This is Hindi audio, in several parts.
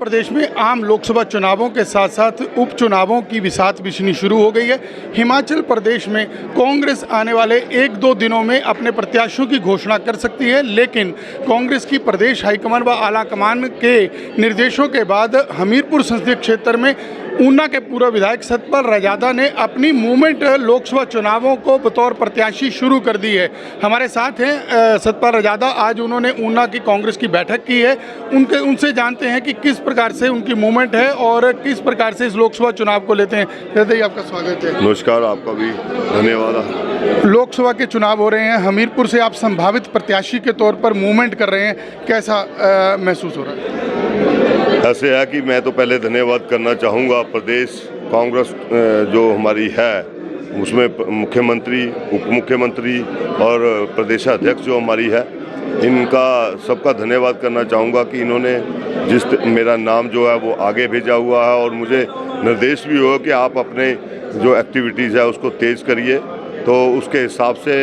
प्रदेश में आम लोकसभा चुनावों के साथ साथ उपचुनावों की बिसात बिछनी शुरू हो गई है। हिमाचल प्रदेश में कांग्रेस आने वाले 1-2 दिनों में अपने प्रत्याशियों की घोषणा कर सकती है, लेकिन कांग्रेस की प्रदेश हाईकमान व आलाकमान के निर्देशों के बाद हमीरपुर संसदीय क्षेत्र में ऊना के पूर्व विधायक सतपाल राजदा ने अपनी मूवमेंट लोकसभा चुनावों को बतौर प्रत्याशी शुरू कर दी है। हमारे साथ हैं सतपाल राजदा। आज उन्होंने ऊना की कांग्रेस की बैठक की है। उनसे जानते हैं कि किस प्रकार से उनकी मूवमेंट है और किस प्रकार से इस लोकसभा चुनाव को लेते हैं। राजदा जी, आपका स्वागत है। नमस्कार, आपका भी धन्यवाद। लोकसभा के चुनाव हो रहे हैं, हमीरपुर से आप संभावित प्रत्याशी के तौर पर मूवमेंट कर रहे हैं, कैसा महसूस हो रहा है? ऐसे है कि मैं तो पहले धन्यवाद करना चाहूँगा प्रदेश कांग्रेस जो हमारी है, उसमें मुख्यमंत्री, उप मुख्यमंत्री और प्रदेशाध्यक्ष जो हमारी है, इनका सबका धन्यवाद करना चाहूँगा कि इन्होंने मेरा नाम जो है वो आगे भेजा हुआ है और मुझे निर्देश भी हुआ कि आप अपने जो एक्टिविटीज़ है उसको तेज़ करिए। तो उसके हिसाब से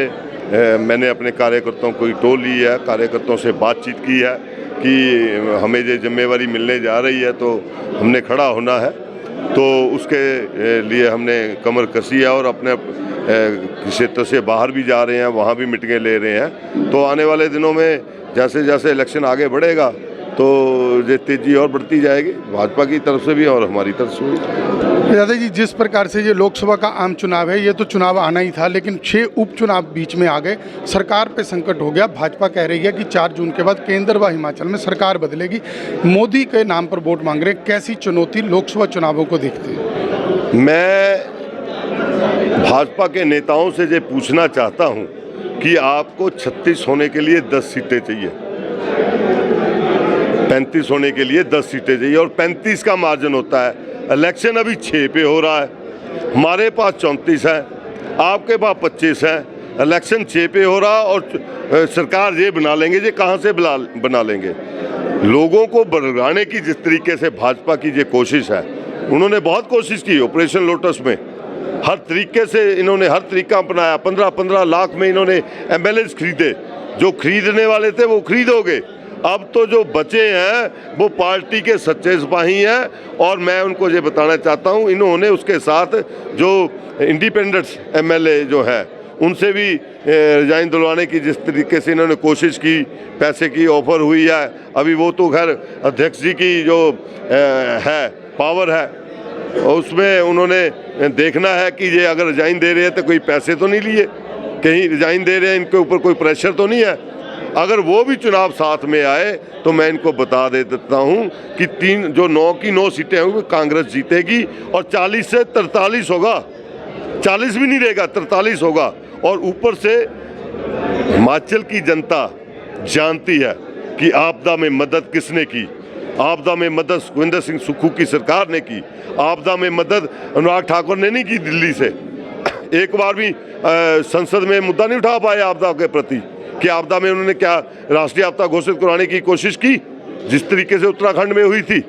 मैंने अपने कार्यकर्ताओं को टोल ली है, कार्यकर्ताओं से बातचीत की है कि हमें ये जिम्मेवारी मिलने जा रही है तो हमने खड़ा होना है। तो उसके लिए हमने कमर कसी है और अपने क्षेत्र से बाहर भी जा रहे हैं, वहाँ भी मीटिंगें ले रहे हैं। तो आने वाले दिनों में जैसे जैसे इलेक्शन आगे बढ़ेगा तो ये तेज़ी और बढ़ती जाएगी, भाजपा की तरफ से भी और हमारी तरफ से भी। राजदा जी, जिस प्रकार से ये लोकसभा का आम चुनाव है, ये तो चुनाव आना ही था, लेकिन 6 उपचुनाव बीच में आ गए, सरकार पे संकट हो गया। भाजपा कह रही है कि 4 जून के बाद केंद्र व हिमाचल में सरकार बदलेगी, मोदी के नाम पर वोट मांग रहे हैं। कैसी चुनौती लोकसभा चुनावों को देखते हैं? मैं भाजपा के नेताओं से ये पूछना चाहता हूँ कि आपको 36 होने के लिए 10 सीटें चाहिए, 35 होने के लिए 10 सीटें चाहिए और 35 का मार्जिन होता है। इलेक्शन अभी 6 पे हो रहा है, हमारे पास 34 है, आपके पास 25 है। इलेक्शन 6 पे हो रहा और सरकार ये बना लेंगे, ये कहाँ से बना लेंगे? लोगों को भड़काने की जिस तरीके से भाजपा की ये कोशिश है, उन्होंने बहुत कोशिश की ऑपरेशन लोटस में, हर तरीके से इन्होंने हर तरीका अपनाया। 15-15 लाख में इन्होंने MLAs खरीदे, जो खरीदने वाले थे वो खरीद हो गए। अब तो जो बचे हैं वो पार्टी के सच्चे सिपाही हैं और मैं उनको ये बताना चाहता हूँ, इन्होंने उसके साथ जो इंडिपेंडेंट MLA जो है उनसे भी रिजाइन दिलवाने की जिस तरीके से इन्होंने कोशिश की, पैसे की ऑफर हुई है। अभी वो तो खैर अध्यक्ष जी की जो है पावर है, उसमें उन्होंने देखना है कि ये अगर रिजाइन दे रहे हैं तो कोई पैसे तो नहीं लिए, कहीं रिजाइन दे रहे हैं इनके ऊपर कोई प्रेशर तो नहीं है। अगर वो भी चुनाव साथ में आए तो मैं इनको बता देता हूँ कि 9 की 9 सीटें होंगी कांग्रेस जीतेगी और 40 से 43 होगा, 40 भी नहीं रहेगा, 43 होगा। और ऊपर से हिमाचल की जनता जानती है कि आपदा में मदद किसने की। आपदा में मदद सुखविंदर सिंह सुक्खू की सरकार ने की, आपदा में मदद अनुराग ठाकुर ने नहीं की दिल्ली से। एक बार भी संसद में मुद्दा नहीं उठा पाए आपदा के प्रति कि आपदा में उन्होंने क्या राष्ट्रीय आपदा घोषित कराने की कोशिश की जिस तरीके से उत्तराखंड में हुई थी।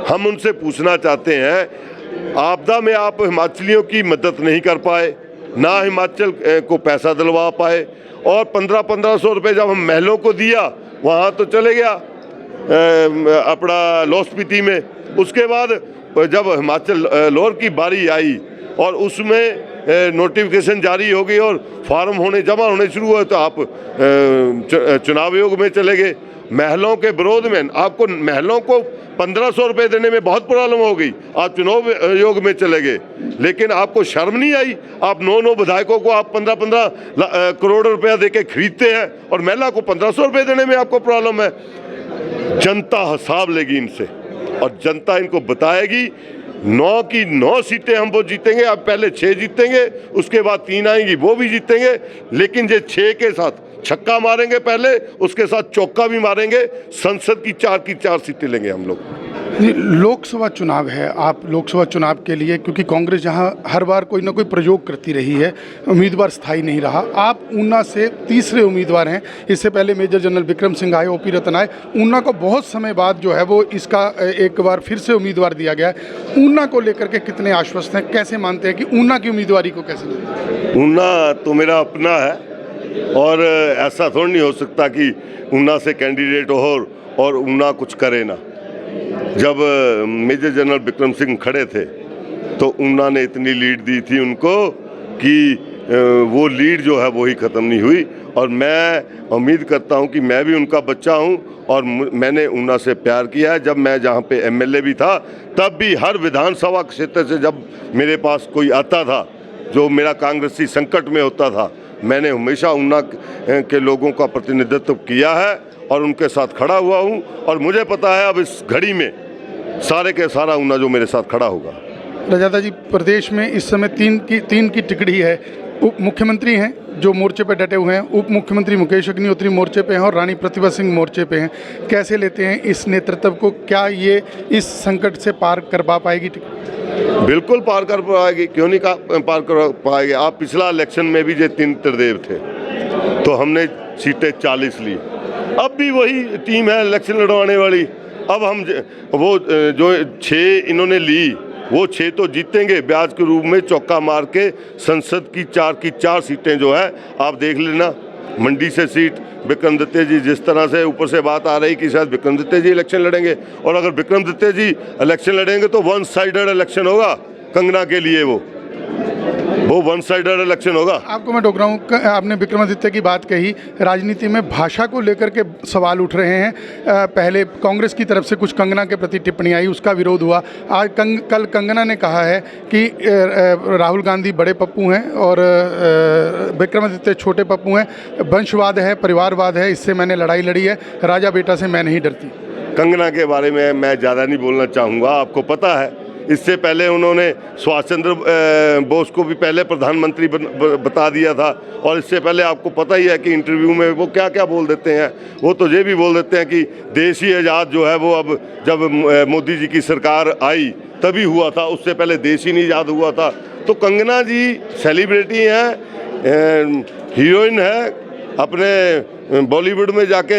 हम उनसे पूछना चाहते हैं, आपदा में आप हिमाचलियों की मदद नहीं कर पाए, ना हिमाचल को पैसा दिलवा पाए, और 1500 रुपये जब हम महलों को दिया वहाँ तो चले गया अपना लाहौल स्पीति में। उसके बाद जब हिमाचल लोअर की बारी आई और उसमें नोटिफिकेशन जारी हो गई और फार्म जमा होने शुरू हुए तो आप चुनाव योग में चले गए। महलों के विरोध में आपको महलों को 1500 रुपये देने में बहुत प्रॉब्लम हो गई, आप चुनाव योग में चले गए। लेकिन आपको शर्म नहीं आई? आप 9 विधायकों को आप 15-15 करोड़ रुपया देके खरीदते हैं और महिला को 1500 रुपये देने में आपको प्रॉब्लम है। जनता हिसाब लेगी इनसे और जनता इनको बताएगी। 9 की 9 सीटें हम वो जीतेंगे। अब पहले 6 जीतेंगे, उसके बाद 3 आएंगी, वो भी जीतेंगे। लेकिन ये 6 के साथ छक्का मारेंगे पहले, उसके साथ चौका भी मारेंगे। संसद की 4 की 4 सीटें लेंगे हम लोग। लोकसभा चुनाव है, आप लोकसभा चुनाव के लिए, क्योंकि कांग्रेस जहां हर बार कोई ना कोई प्रयोग करती रही है, उम्मीदवार स्थायी नहीं रहा। आप ऊना से तीसरे उम्मीदवार हैं। इससे पहले मेजर जनरल विक्रम सिंह आए, OP रतन आए। ऊना को बहुत समय बाद जो है वो इसका एक बार फिर से उम्मीदवार दिया गया है। ऊना को लेकर के कितने आश्वस्त हैं, कैसे मानते हैं कि ऊना की उम्मीदवारी को कैसे लेते हैं? ऊना तो मेरा अपना है और ऐसा थोड़ा नहीं हो सकता कि ऊना से कैंडिडेट हो और ऊना कुछ करे ना। जब मेजर जनरल विक्रम सिंह खड़े थे तो ऊना ने इतनी लीड दी थी उनको कि वो लीड जो है वो ही ख़त्म नहीं हुई। और मैं उम्मीद करता हूं कि मैं भी उनका बच्चा हूं और मैंने ऊना से प्यार किया है। जब मैं जहां पे एमएलए भी था तब भी हर विधानसभा क्षेत्र से जब मेरे पास कोई आता था जो मेरा कांग्रेसी संकट में होता था, मैंने हमेशा ऊना के लोगों का प्रतिनिधित्व किया है और उनके साथ खड़ा हुआ हूं। और मुझे पता है अब इस घड़ी में सारे के सारा ऊना जो मेरे साथ खड़ा होगा। रजादा जी, प्रदेश में इस समय तीन की टिकड़ी है। उप मुख्यमंत्री हैं जो मोर्चे पर डटे हुए हैं, उप मुख्यमंत्री मुकेश अग्निहोत्री मोर्चे पे हैं और रानी प्रतिभा सिंह मोर्चे पे हैं। कैसे लेते हैं इस नेतृत्व को? क्या ये इस संकट से पार करवा पाएगी टिकड़ी? बिल्कुल पार कर पाएगी, क्यों नहीं पार कर पाएगी। आप पिछला इलेक्शन में भी ये 3 त्रिदेव थे तो हमने सीटें 40 ली। अब भी वही टीम है इलेक्शन लड़वाने वाली। अब हम वो जो 6 इन्होंने ली वो 6 तो जीतेंगे ब्याज के रूप में चौका मार के। संसद की 4 सीटें जो है आप देख लेना। मंडी से सीट विक्रमादित्य जी, जिस तरह से ऊपर से बात आ रही कि शायद विक्रमादित्य जी इलेक्शन लड़ेंगे, और अगर विक्रमादित्य जी इलेक्शन लड़ेंगे तो वन साइडेड इलेक्शन होगा कंगना के लिए। वो वन साइडेड इलेक्शन होगा। आपको मैं टोक रहा हूँ, आपने विक्रमादित्य की बात कही। राजनीति में भाषा को लेकर के सवाल उठ रहे हैं। पहले कांग्रेस की तरफ से कुछ कंगना के प्रति टिप्पणी आई, उसका विरोध हुआ। आज कल कंगना ने कहा है कि राहुल गांधी बड़े पप्पू हैं और विक्रमादित्य छोटे पप्पू हैं। वंशवाद है, परिवारवाद है, इससे मैंने लड़ाई लड़ी है, राजा बेटा से मैं नहीं डरती। कंगना के बारे में मैं ज़्यादा नहीं बोलना चाहूँगा। आपको पता है इससे पहले उन्होंने सुभाष चंद्र बोस को भी पहले प्रधानमंत्री बता दिया था। और इससे पहले आपको पता ही है कि इंटरव्यू में वो क्या क्या बोल देते हैं। वो तो ये भी बोल देते हैं कि देश ही आज़ाद जो है वो अब जब मोदी जी की सरकार आई तभी हुआ था, उससे पहले देश ही नहीं आज़ाद हुआ था। तो कंगना जी सेलिब्रिटी हैं, हीरोइन है, अपने बॉलीवुड में जाके